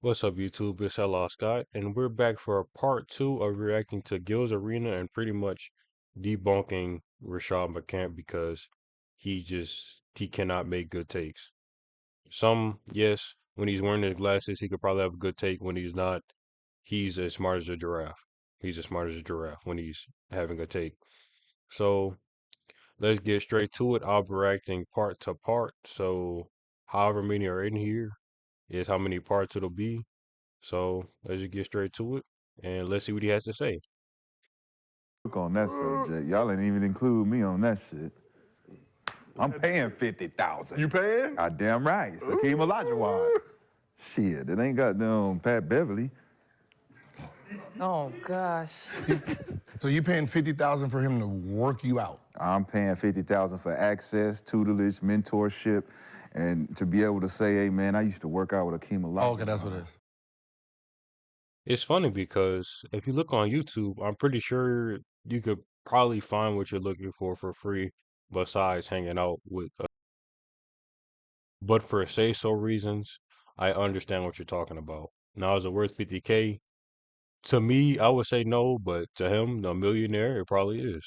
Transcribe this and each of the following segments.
What's up, YouTube? It's Hello Scott, and we're back for a part two of reacting to Gil's Arena and pretty much debunking Rashad McCant because he cannot make good takes. Some, yes, when he's wearing his glasses, he could probably have a good take. When he's not, he's as smart as a giraffe. He's as smart as a giraffe when he's having a take. So let's get straight to it. I'll be reacting part to part. So however many are in here is how many parts it'll be. So let's just get straight to it and let's see what he has to say. On that subject, y'all ain't even include me on that shit. I'm paying 50,000. You paying? Goddamn right. Hakeem Olajuwon. Shit, it ain't got no Pat Beverly. Oh gosh. So you paying 50,000 for him to work you out? I'm paying 50,000 for access, tutelage, mentorship, and to be able to say, hey man, I used to work out with Hakeem Olajuwon. Oh, okay, that's what it is. It's funny because if you look on YouTube, I'm pretty sure you could probably find what you're looking for free besides hanging out with. But for say so reasons, I understand what you're talking about. Now, is it worth 50K? To me, I would say no, but to him, the millionaire, it probably is.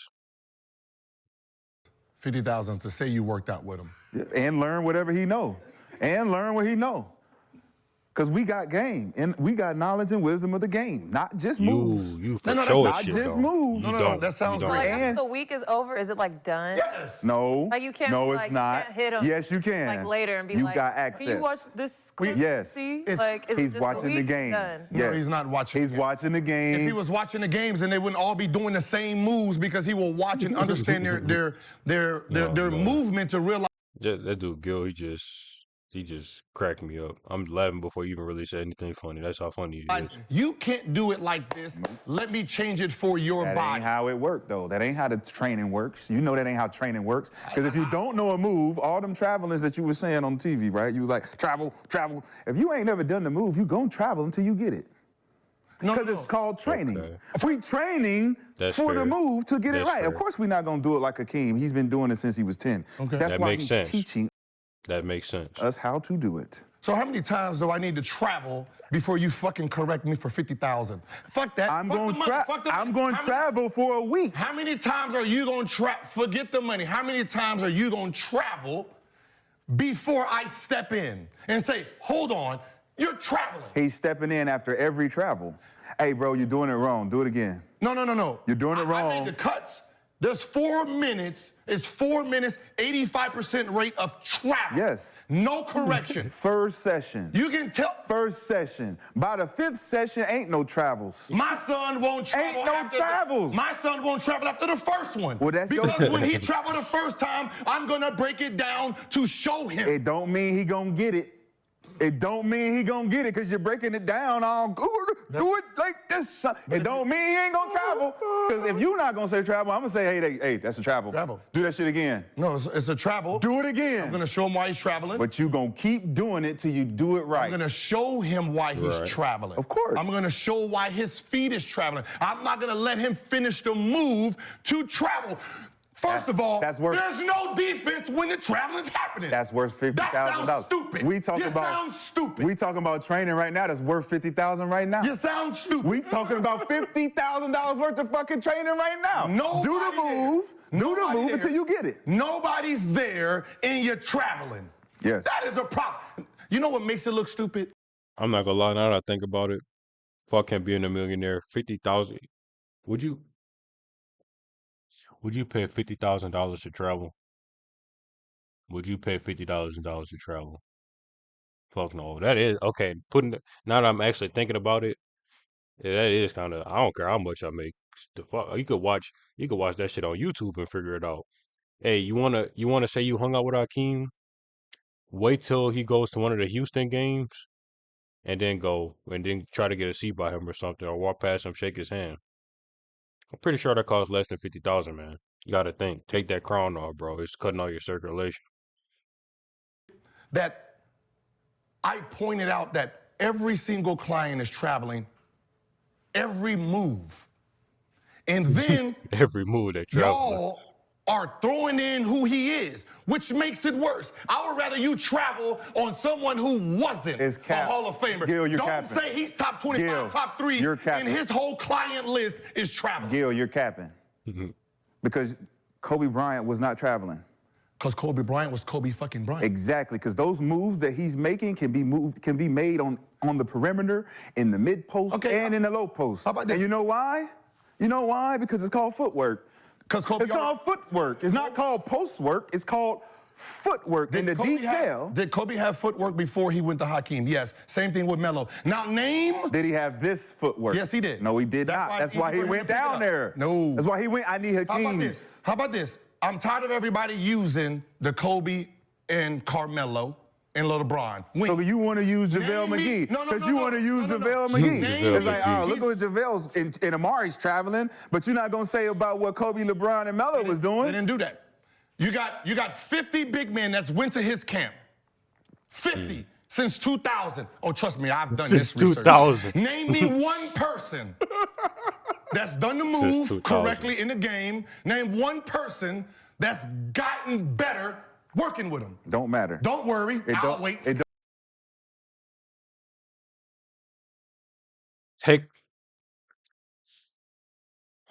50,000 to say you worked out with him. Yeah, and learn whatever he know. And learn what he know. Because we got game, and we got knowledge and wisdom of the game, not just moves. You for No, sure not shit, just though. moves. You No, don't. that sounds You great. don't. Like after And- the week is over, is it like done? Yes. No. Like you can't. No, be it's like, not. You can't hit him. Yes, you can. Like later and be you like, got access. Can you watch this clip? Yes. See? Like, is it He's just watching the week? games. Done. No, Yes. he's not watching. He's the games. watching the games. If he was watching the games, then they wouldn't all be doing the same moves because he will watch and understand their No. movement to realize. That dude Gil, he just cracked me up. I'm laughing before you even really said anything funny. That's how funny he is. You can't do it like this. Let me change it for your That body. ain't how it worked, though. That ain't how the training works. You know that ain't how training works. Because if you don't know a move, all them travelings that you were saying on TV, right? You was like, travel, travel. If you ain't never done the move, you gonna travel until you get it. Because it's called training. Okay. We training That's for the fair. move to get it That's right. Of fair. course we're not gonna do it like Hakeem. He's been doing it since he was 10. Okay. That's That why makes he's sense. teaching That makes sense. us how to do it. So how many times do I need to travel before you fucking correct me for 50,000? Fuck that. I'm Fuck going the money. Fuck the money. I'm going to How many- travel for a week. How many times are you going to travel? Forget the money. How many times are you going to travel before I step in and say, hold on, you're traveling? He's stepping in after every travel. Hey, bro, you're doing it wrong. Do it again. No. You're doing it I wrong. made the cuts. There's 4 minutes. It's 4 minutes, 85% rate of travel. Yes. No correction. First session. You can tell. First session. By the 5th session, ain't no travels. My son won't travel. Ain't no after travels. My son won't travel after the first one. Well, that's your- because when he traveled the first time, I'm gonna break it down to show him. It don't mean he gonna get it. It don't mean he gonna get it because you're breaking it down all good. Do it like this. It don't mean he ain't gonna travel. Because if you're not gonna say travel, I'm gonna say, hey, that's a travel. Travel. Do that shit again. No, it's a travel. Do it again. I'm gonna show him why he's traveling. But you gonna keep doing it till you do it right. I'm gonna show him why he's Right. traveling. Of course. I'm gonna show why his feet is traveling. I'm not gonna let him finish the move to travel. First of all, that's worth- there's no defense when the traveling's happening. That's worth $50,000. That sounds stupid. We talking You about sound stupid. We talking about training right now. That's worth $50,000 right now. You sound stupid. We talking about $50,000 worth of fucking training right now. Nobody do the move. there. Do the Nobody move there. until you get it. Nobody's there and you're traveling. Yes. That is a problem. You know what makes it look stupid? I'm not gonna lie, now that I think about it, fuck him being a millionaire. 50,000. Would you pay $50,000 to travel? Would you pay $50,000 to travel? Fuck no. That is okay. Now that I'm actually thinking about it, yeah, that is kind of. I don't care how much I make. The fuck, you could watch that shit on YouTube and figure it out. Hey, you wanna say you hung out with Akeem? Wait till he goes to one of the Houston games, and then try to get a seat by him or something, or walk past him, shake his hand. I'm pretty sure that costs less than 50,000, man. You gotta think. Take that crown off, bro. It's cutting all your circulation. That I pointed out that every single client is traveling every move. And then Every move that travel. are throwing in who he is, which makes it worse. I would rather you travel on someone who wasn't It's a cap. Hall of Famer. Gil, you're Don't capping. say he's top 25, Gil, top 3, you're and capping. his whole client list is travel. Gil, you're capping. Because Kobe Bryant was not traveling. Because Kobe Bryant was Kobe fucking Bryant. Exactly, because those moves that he's making can be made on the perimeter, in the mid post, and in the low post. How about this? And you know why? You know why? Because it's called footwork. Because Kobe It's called footwork. It's not called post work. It's called footwork in the detail. Did Kobe have footwork before he went to Hakeem? Yes. Same thing with Melo. Now name. Did he have this footwork? Yes, he did. No, he did not. That's why he went down there. No. That's why he went. I need Hakeem's. How about this? I'm tired of everybody using the Kobe and Carmelo and LeBron. So you want to use JaVale McGee? Because you want to use JaVale McGee. It's like, oh, look what JaVale's and Amari's traveling, but you're not going to say about what Kobe, LeBron, and Melo was doing. They didn't do that. You got 50 big men that's went to his camp. 50 since 2000. Oh, trust me, I've done Since this research. 2000. Name me one person that's done the move correctly in the game. Name one person that's gotten better working with him. Don't matter. Don't worry, I'll wait. Take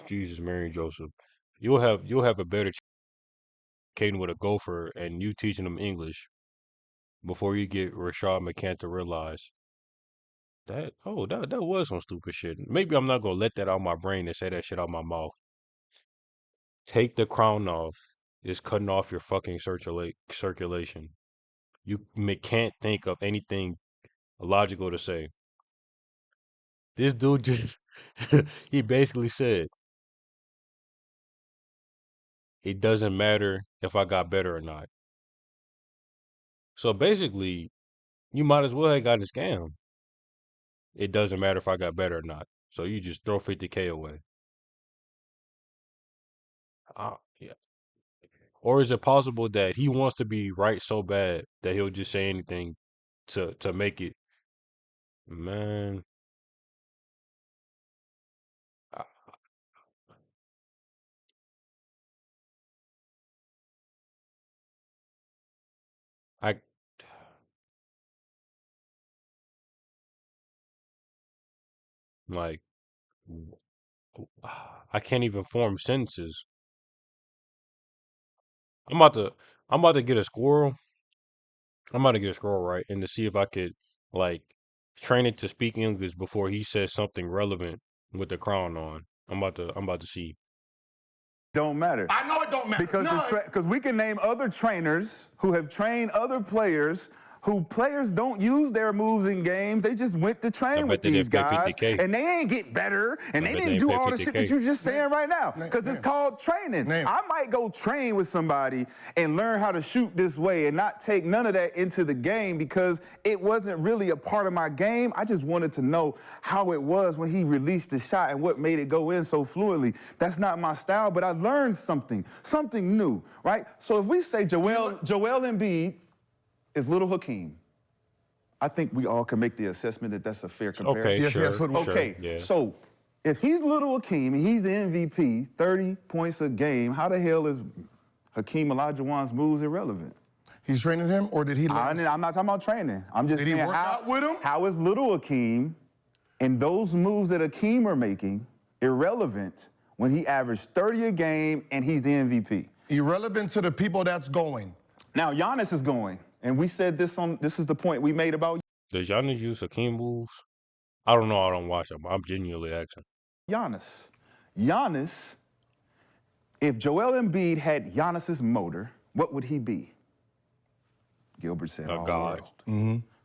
Jesus, Mary and Joseph. You'll have a better Caden with a gopher and you teaching them English before you get Rashad McCant to realize that that was some stupid shit. Maybe I'm not gonna let that out my brain and say that shit out my mouth. Take the crown off is cutting off your fucking circulation. You can't think of anything logical to say. This dude just he basically said it doesn't matter if I got better or not. So basically, you might as well have gotten scammed. It doesn't matter if I got better or not. So you just throw 50K away. Yeah. Or is it possible that he wants to be right so bad that he'll just say anything to make it? Man, I, I like I can't even form sentences. I'm about to I'm about to get a squirrel. I'm about to get a squirrel right and to see if I could like train it to speak English before he says something relevant with the crown on. I'm about to see. Don't matter. I know it don't matter. Because we can name other trainers who have trained other players who players don't use their moves in games. They just went to train with these guys, and they ain't get better, and they didn't do all the shit that you're just saying right now, because it's called training. I might go train with somebody and learn how to shoot this way and not take none of that into the game because it wasn't really a part of my game. I just wanted to know how it was when he released the shot and what made it go in so fluidly. That's not my style, but I learned something new, right? So if we say Joel Embiid is little Hakeem, I think we all can make the assessment that that's a fair comparison. Okay, sure. So if he's little Hakeem and he's the MVP, 30 points a game, how the hell is Hakeem Olajuwon's moves irrelevant? He's training him, or did he I'm not talking about training. I'm just saying, how is little Hakeem and those moves that Hakeem are making irrelevant when he averaged 30 a game and he's the MVP? Irrelevant to the people that's going. Now, Giannis is going. And we said this is the point we made about Does Giannis use Hakeem moves? I don't know. I don't watch them. I'm genuinely asking. Giannis, if Joel Embiid had Giannis's motor, what would he be? Gilbert said, a god.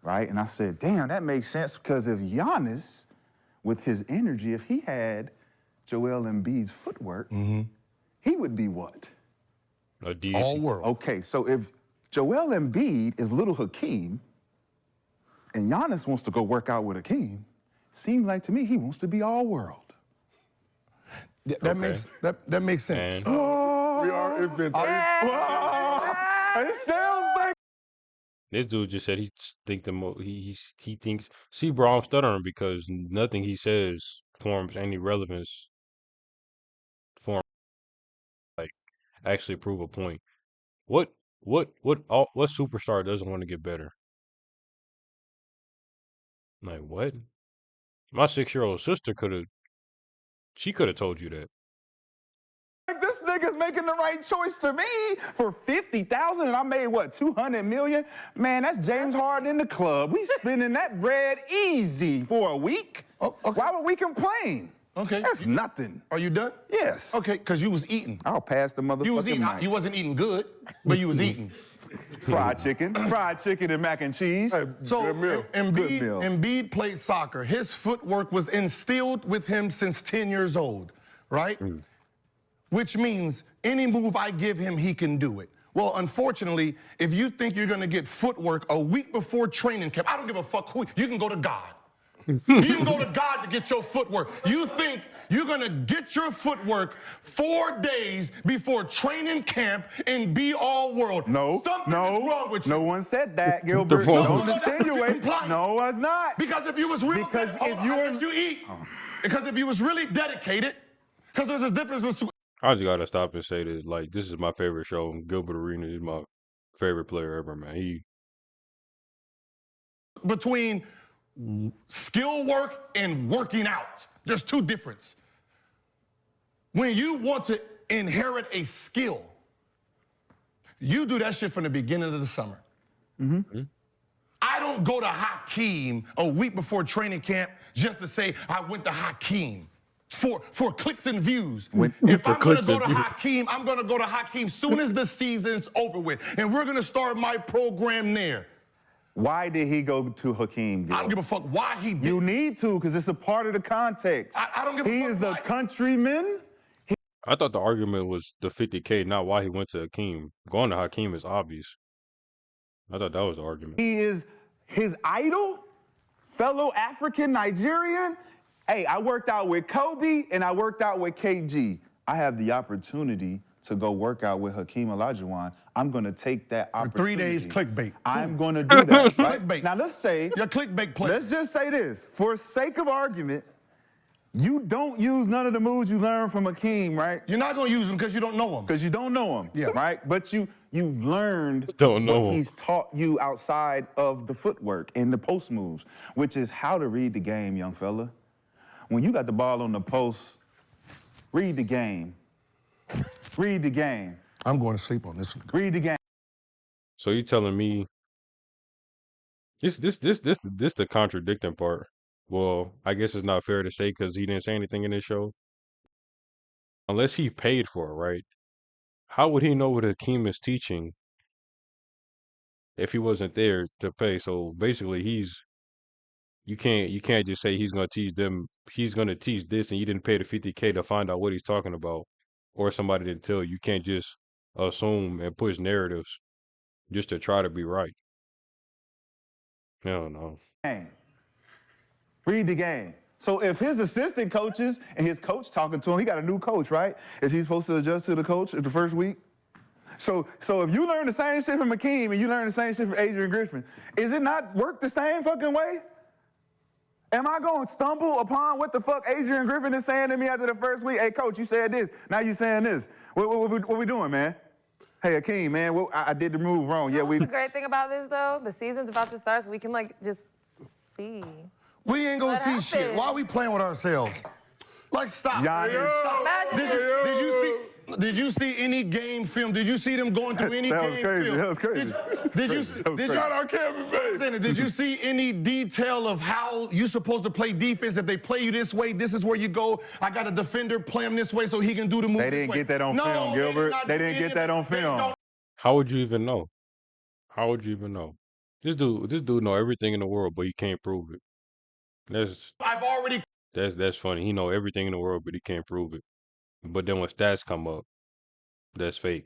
Right? And I said, damn, that makes sense because if Giannis, with his energy, if he had Joel Embiid's footwork, he would be what? A deity. All world. Okay, so if Joel Embiid is little Hakeem, and Giannis wants to go work out with Hakeem, seems like to me he wants to be all world. That makes sense. We are inventing. It sounds like This dude just said he thinks. See, bro, I'm stuttering because nothing he says forms any relevance for like actually prove a point. What what superstar doesn't want to get better? Like what? My 6-year-old sister could have told you that. Like, this nigga's making the right choice to me for 50,000, and I made what, 200 million? Man, that's James Harden in the club. We spending that bread easy for a week. Oh, okay. Why would we complain? Okay. That's nothing. Are you done? Yes. Okay, because you was eating. I'll pass the motherfucking You was eating. mic. You wasn't eating good, but you was eating. Fried chicken and mac and cheese. So Good meal. Good meal. Embiid played soccer. His footwork was instilled with him since 10 years old, right? Which means any move I give him, he can do it. Well, unfortunately, if you think you're gonna get footwork a week before training camp, I don't give a fuck who, you can go to God. You can go to God to get your footwork. You think you're gonna get your footwork 4 days before training camp and be all world. No, Something is wrong with you. no one said that, Gilbert. wrong? Don't No, that's what you're insinuate. implying. No, it's not. Because if you was real, Because hold if on, you I were- let you eat. Because if you was really dedicated, because there's a difference between I just gotta stop and say this. Like, this is my favorite show. Gilbert Arenas is my favorite player ever, man. skill work and working out. There's two differences. When you want to inherit a skill, you do that shit from the beginning of the summer. I don't go to Hakeem a week before training camp just to say I went to Hakeem for clicks and views. If I'm going to go to Hakeem, I'm going to go to Hakeem soon as the season's over with. And we're going to start my program there. Why did he go to Hakeem? Gil? I don't give a fuck why he did. You need to, because it's a part of the context. I don't give a He fuck is why. a countryman. I thought the argument was the 50K, not why he went to Hakeem. Going to Hakeem is obvious. I thought that was the argument. He is his idol, fellow African Nigerian. Hey, I worked out with Kobe and I worked out with KG. I have the opportunity to go work out with Hakeem Olajuwon. I'm going to take that For opportunity. 3 days, clickbait. I'm going to do that, right? Clickbait. Now, let's say, Your clickbait play. let's just say this. For sake of argument, you don't use none of the moves you learned from Hakeem, right? You're not going to use them because you don't know them. Because you don't know him, Yeah. right? But you've learned Don't know what him. he's taught you outside of the footwork and the post moves, which is how to read the game, young fella. When you got the ball on the post, read the game. Read the game. I'm going to sleep on this one. Read the game. So you telling me this the contradicting part. Well, I guess it's not fair to say because he didn't say anything in this show. Unless he paid for it, right? How would he know what Hakeem is teaching if he wasn't there to pay? So basically you can't just say he's gonna teach them, he's gonna teach this and you didn't pay the 50K to find out what he's talking about, or somebody didn't tell you. You can't just assume and push narratives just to try to be right. Hell no. Read the game. So if his assistant coaches and his coach talking to him, he got a new coach, right? Is he supposed to adjust to the coach in the first week? So if you learn the same shit from Hakeem and you learn the same shit from Adrian Griffin, is it not work the same fucking way? Am I going to stumble upon what the fuck Adrian Griffin is saying to me after the first week? Hey, coach, you said this. Now you saying this. What we doing, man? Hey, Hakeem, man, I did the move wrong. Yeah, we. The great thing about this, though, the season's about to start, so we can, like, just see. We ain't going to What see shit. happened? Why are we playing with ourselves? Like, stop. Giannis. Stop. Imagine Did you see any game film? Did you see them going through any That was game crazy. film? That was crazy. Did you That was did crazy. y'all our cameraman? Did you see any detail of how you supposed to play defense? If they play you this way, this is where you go. I got a defender play him this way so he can do the move. They this didn't way. get that on No, film, they did Gilbert. not They do didn't any get of that on it. They film. don't- How would you even know? How would you even know? This dude know everything in the world, but he can't prove it. I've already That's funny. He know everything in the world, but he can't prove it. But then when stats come up, that's fake.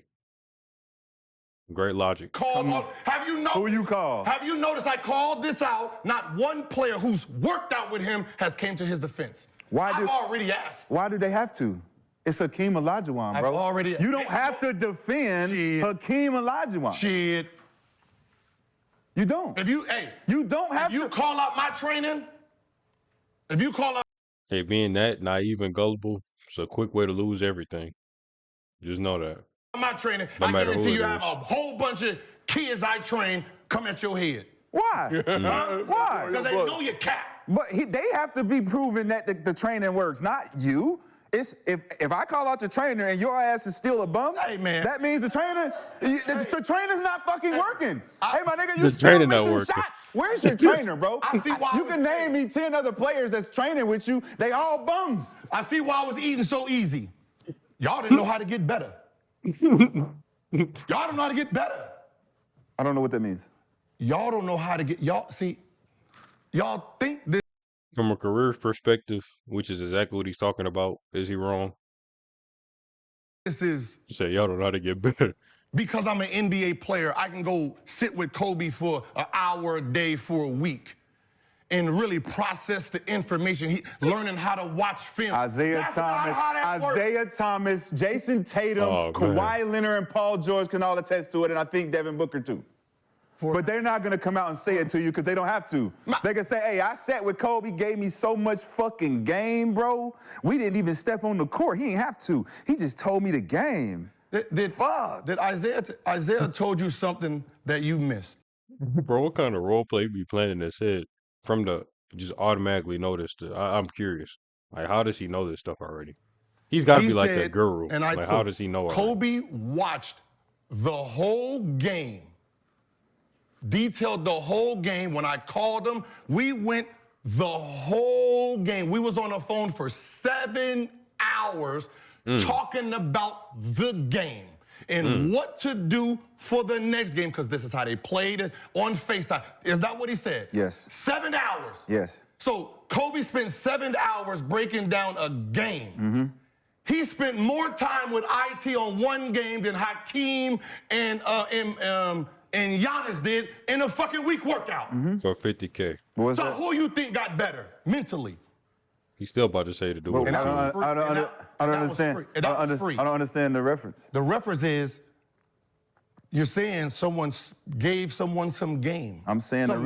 Great logic. called out. Have you noticed? Who you call? Have you noticed I called this out? Not one player who's worked out with him has came to his defense. I've already asked. Why do they have to? It's Hakeem Olajuwon, I've bro. already- You don't have to defend Shit. Hakeem Olajuwon. Shit. You don't. You don't have if you to. call out my training, if you call out Hey, being that naive and gullible, it's a quick way to lose everything. Just know that. my training, No I matter guarantee who you it have a is. whole bunch of kids I train come at your head. Why? Why? Because they know you cap. But they have to be proven that the training works, not you. It's if I call out the trainer and your ass is still a bum, Hey, man. that means the trainer's not fucking working. Hey, my nigga, you The still trainer not missing working. shots. Where's your trainer, bro? I see why You I was can name me 10 other players that's training with you. They all bums. I see why I was eating so easy. Y'all didn't know how to get better. Y'all don't know how to get better. I don't know what that means. Y'all don't know how to get, y'all think this From a career perspective, which is exactly what he's talking about, is he wrong? is You say y'all don't know how to get better. because I'm an NBA player, I can go sit with Kobe for an hour a day for a week and really process the information, learning how to watch film. Isaiah That's not how that works. Isaiah Thomas, Jason Tatum, Oh, man. Kawhi Leonard, and Paul George can all attest to it, and I think Devin Booker too. But they're not gonna come out and say it to you because they don't have to. They can say, hey, I sat with Kobe, gave me so much fucking game, bro. We didn't even step on the court. He didn't have to. He just told me the game. Did Isaiah told you something that you missed? Bro, what kind of role play be playing in his head from the just automatically notice? I'm curious. Like, how does he know this stuff already? He's got to be like a guru. And I like, quote, how does he know already? Kobe watched the whole game, detailed the whole game. When I called him, we went the whole game. We was on the phone for 7 hours talking about the game and what to do for the next game, because this is how they played it on FaceTime. Is that what he said? Yes. 7 hours. Yes. So Kobe spent 7 hours breaking down a game. He spent more time with IT on one game than Hakeem and Giannis did in a fucking week workout. For 50K. What was So that? who you think got better mentally? He's still about to say to do Well, it. I don't understand. I don't understand the reference. The reference is you're saying someone gave someone some game. I'm saying the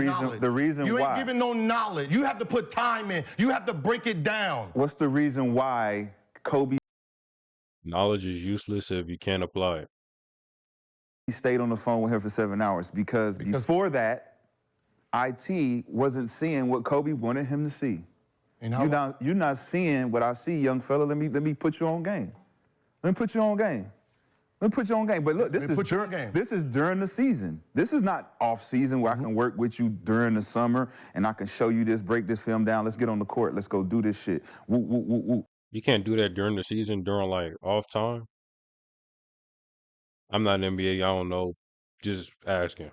reason you why. ain't giving no knowledge. You have to put time in. You have to break it down. What's the reason why Kobe Knowledge is useless if you can't apply it. stayed on the phone with him for 7 hours? Because before that, IT wasn't seeing what Kobe wanted him to see. And how, You're not seeing what I see, young fella. Let me put you on game. Let me put you on game. Let me put you on game. But look, this is during the season. This is not off season where I can work with you during the summer and I can show you this, break this film down. Let's get on the court. Let's go do this shit. Woo, woo, woo, woo. You can't do that during the season, during like off time. I'm not an NBA. I don't know. Just asking.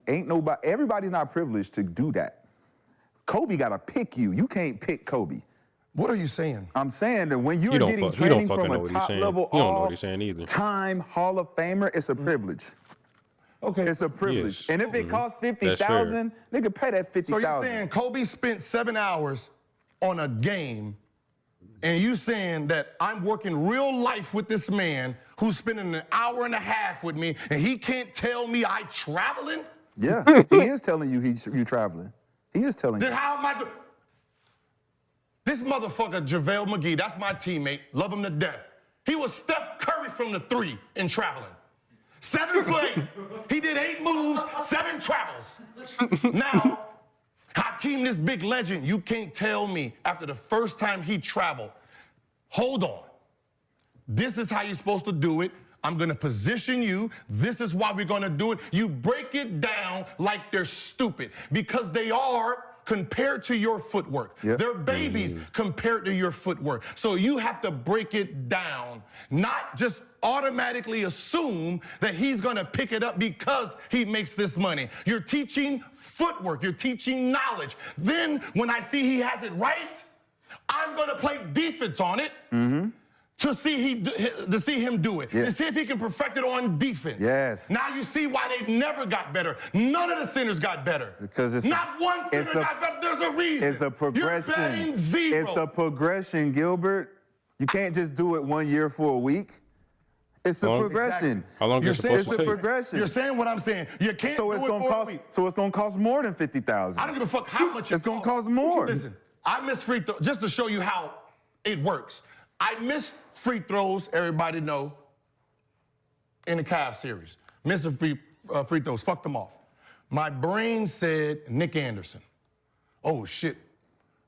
Everybody's not privileged to do that. Kobe gotta pick you. You can't pick Kobe. what are you saying? I'm saying that when you're You don't getting fuck- you don't training fucking from know a what he's top saying. level You don't know what he's saying either. all-time Hall of Famer, it's a privilege. Okay. It's a privilege. Yes. And if it costs That's $50,000, nigga, pay that $50,000. So you're saying Kobe spent 7 hours on a game, and you saying that I'm working real life with this man who's spending an hour and a half with me, and he can't tell me I traveling? Yeah, he is telling you you traveling. He is telling Then you. how am I This motherfucker, JaVale McGee, that's my teammate, love him to death. He was Steph Curry from the 3 in traveling. 7 for 8. He did 8 moves, 7 travels. Now, Hakeem, this big legend, you can't tell me after the first time he traveled, hold on. This is how you're supposed to do it. I'm gonna position you. This is why we're gonna do it. You break it down like they're stupid, because they are compared to your footwork. Yep. They're babies compared to your footwork. So you have to break it down, not just automatically assume that he's gonna pick it up because he makes this money. You're teaching footwork, you're teaching knowledge. Then when I see he has it right, I'm gonna play defense on it. To see him do it, Yeah. to see if he can perfect it on defense. Yes. Now you see why they never got better. None of the centers got better. Because it's not one center got better. There's a reason. It's a progression. You're betting 0. It's a progression, Gilbert. You can't just do it 1 year for a week. It's a progression. How long is it supposed It's to a take? progression. You're saying what I'm saying. You can't So do it's it gonna for a cost. week. So it's gonna cost more than I 50,000. don't give a fuck how much It's gonna cost more. Listen, I miss free throws just to show you how it works. I miss free throws. Everybody know in the Cavs series. Missed the free throws, fucked them off. My brain said Nick Anderson. Oh, shit.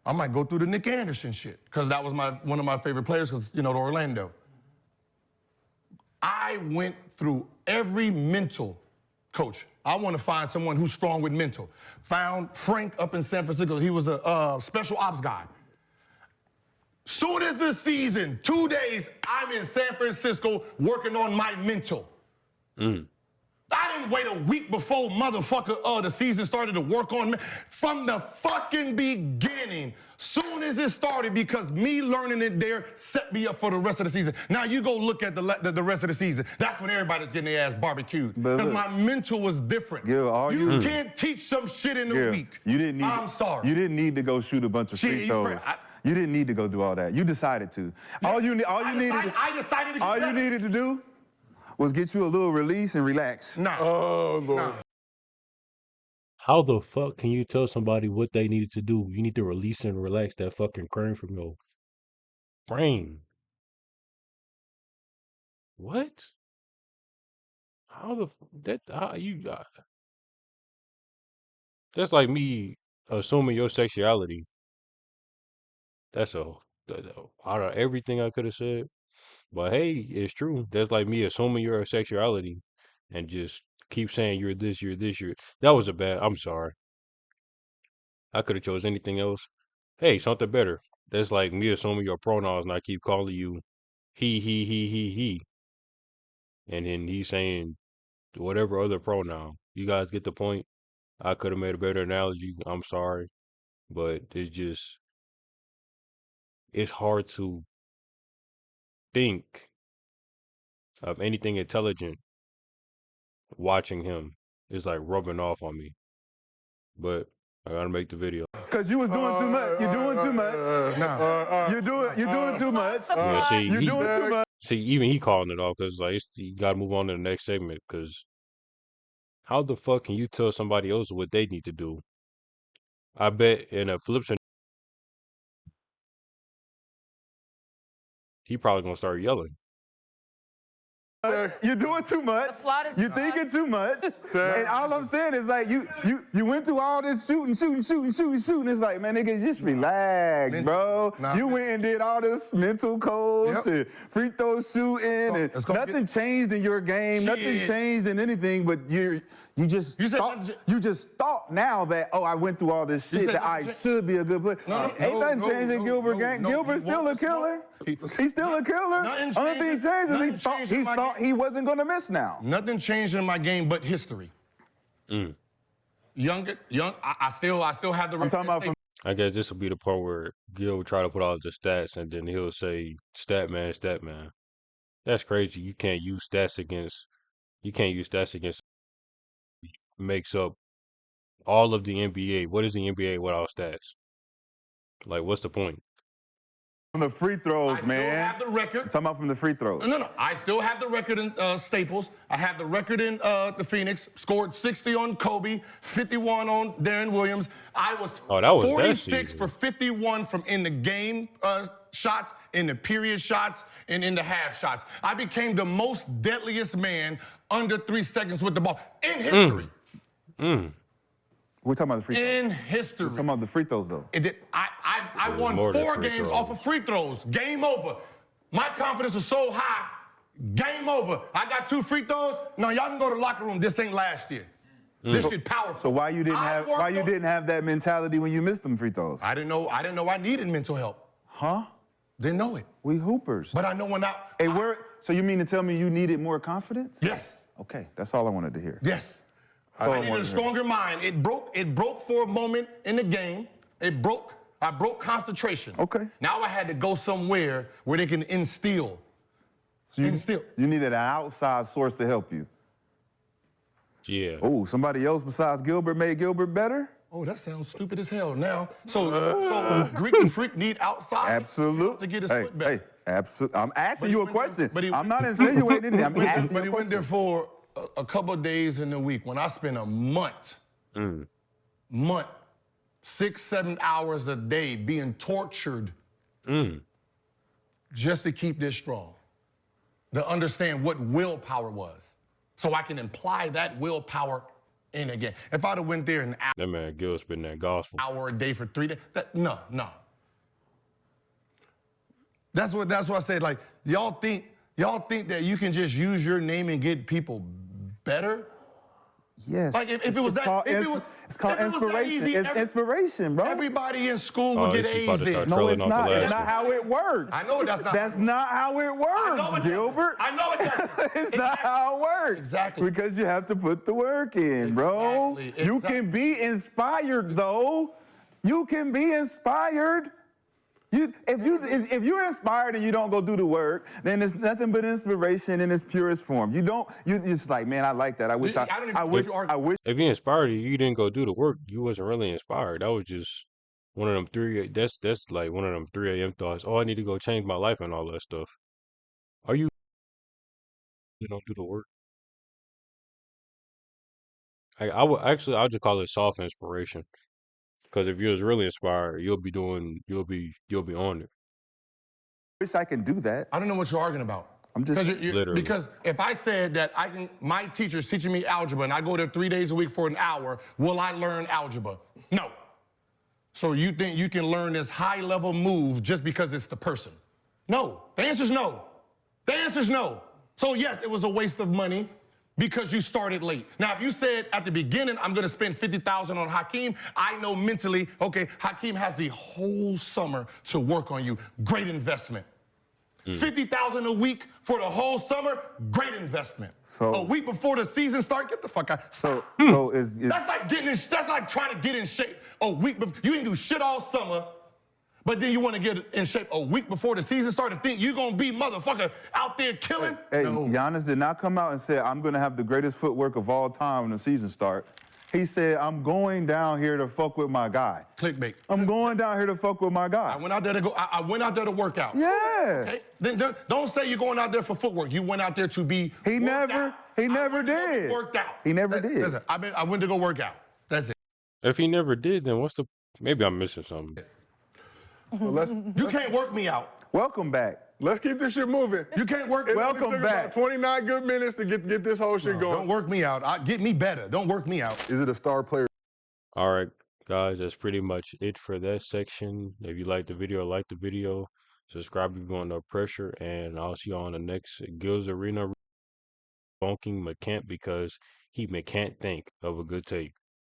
I might go through the Nick Anderson shit, because that was one of my favorite players, because, you know, the Orlando. I went through every mental coach. I want to find someone who's strong with mental. Found Frank up in San Francisco. He was a special ops guy. Soon as the season, 2 days, I'm in San Francisco working on my mental. I didn't wait a week before the season started to work on me. From the fucking beginning, soon as it started, because me learning it there set me up for the rest of the season. Now you go look at the rest of the season. That's when everybody's getting their ass barbecued. Because my mental was different. Gil, you can't teach some shit in a week. You didn't need, I'm sorry. You didn't need to go shoot a bunch of free throws. You didn't need to go do all that. You decided to. All you needed to do was get you a little release and relax. Nah. Oh, Lord. Nah. How the fuck can you tell somebody what they needed to do? You need to release and relax that fucking cream from your brain. What? How the that's like me assuming your sexuality. That's out of everything I could have said. But hey, it's true. That's like me assuming your sexuality and just keep saying you're this, you're this, you're. That was I'm sorry. I could have chose anything else. Hey, something better. That's like me assuming your pronouns and I keep calling you he. And then he's saying whatever other pronoun. You guys get the point? I could have made a better analogy. I'm sorry. But it's hard to think of anything intelligent watching him. It's like rubbing off on me. But I gotta make the video. Cause you was doing too much. You're doing too much. You're doing too much. Yeah, see, You're doing too much. See, even he calling it off because like you gotta move on to the next segment. Because how the fuck can you tell somebody else what they need to do? I bet in a flip scenario, he probably gonna start yelling. You're doing too much. You're thinking too much. And all I'm saying is like you went through all this shooting. It's like, man, nigga, just relax, bro. You went and did all this mental coach and free throw shooting, and nothing changed in your game. Nothing changed in anything, but you just thought now that, oh, I went through all this shit that I should be a good player. Ain't nothing changing Gilbert gang. Gilbert's still a killer. He's still a killer. Only thing changed is he thought he wasn't gonna miss now. Nothing changed in my game but history. Young, I still have the. I'm talking about from. I guess this will be the part where Gil will try to put all the stats and then he'll say stat man. That's crazy. You can't use stats against makes up all of the NBA. What is the NBA without stats? Like, what's the point? From the free throws, man. I still have the record. I'm talking about from the free throws. No. I still have the record in Staples. I have the record in the Phoenix. Scored 60 on Kobe, 51 on Darren Williams. I was 46 for 51 from in the game shots, in the period shots, and in the half shots. I became the most deadliest man under 3 seconds with the ball in history. We're talking about the free throws. In history. We're talking about the free throws, though. I won 4 games off of free throws. Game over. My confidence was so high. Game over. I got 2 free throws. No, y'all can go to the locker room. This ain't last year. This shit powerful. So why you didn't have that mentality when you missed them free throws? I didn't know I needed mental help. Huh? Didn't know it. We hoopers. But I know when so you mean to tell me you needed more confidence? Yes. Okay, that's all I wanted to hear. Yes. I needed a stronger mind. It broke for a moment in the game. I broke concentration. Okay. Now I had to go somewhere where they can instill. So you needed an outside source to help you. Yeah. Oh, somebody else besides Gilbert made Gilbert better? Oh, that sounds stupid as hell now. So Greek and Freak need outside absolutely to get his foot back. Hey, absolutely. I'm asking you a question. I'm not insinuating anything. I'm asking you a question. But he went there for a couple of days in the week when I spent a month, 6-7 hours a day being tortured just to keep this strong. to understand what willpower was, so I can apply that willpower in again. If I'd have went there an That man Gil's been that gospel. hour a day for 3 days, no. That's what I said. Like, y'all think that you can just use your name and get people better? Yes. Like if it was that, it's called inspiration. It's inspiration, bro. Everybody in school would get A's there. No, it's not. It's not how it works. I know that's not. That's not how it works, Gilbert. I know it doesn't. It's not how it works. Exactly. Because you have to put the work in, bro. Exactly. You can be inspired, though. You can be inspired. If you're inspired and you don't go do the work, then it's nothing but inspiration in its purest form. You just like, man, I like that. I wish. If you inspired you didn't go do the work. You wasn't really inspired. That was just one of them that's like one of them 3 a.m. thoughts. Oh, I need to go change my life and all that stuff. Are you don't do the work? I'll just call it soft inspiration. Because if you was really inspired, you'll be on it. wish I can do that. I don't know what you're arguing about. I'm just literally. Because if I said that my teacher's teaching me algebra and I go there 3 days a week for an hour, will I learn algebra? No. So you think you can learn this high-level move just because it's the person? No. The answer's no. The answer's no. So yes, it was a waste of money because you started late. Now, if you said at the beginning, I'm gonna spend $50,000 on Hakeem, I know mentally, okay, Hakeem has the whole summer to work on you. Great investment. $50,000 a week for the whole summer, great investment. So a week before the season starts, get the fuck out. That's like trying to get in shape a week. You didn't do shit all summer, but then you want to get in shape a week before the season starts and think you're gonna be motherfucker out there killing. Hey, no. Giannis did not come out and say, I'm gonna have the greatest footwork of all time when the season starts. He said, I'm going down here to fuck with my guy. Clickbait. I'm going down here to fuck with my guy. I went out there to I went out there to work out. Yeah. Okay? Then don't say you're going out there for footwork. You went out there to be. He never did. Worked out. He never did. Listen, I went to go work out. That's it. If he never did, then maybe I'm missing something. Well, you can't work me out. Welcome back. Let's keep this shit moving. You can't work. Welcome took back. About 29 good minutes to get this whole shit going. Don't work me out. Get me better. Don't work me out. Is it a star player? All right, guys, that's pretty much it for that section. If you like the video, subscribe if you're under pressure, and I'll see you on the next Gilbert Arenas Debunking McCant because he can't think of a good take.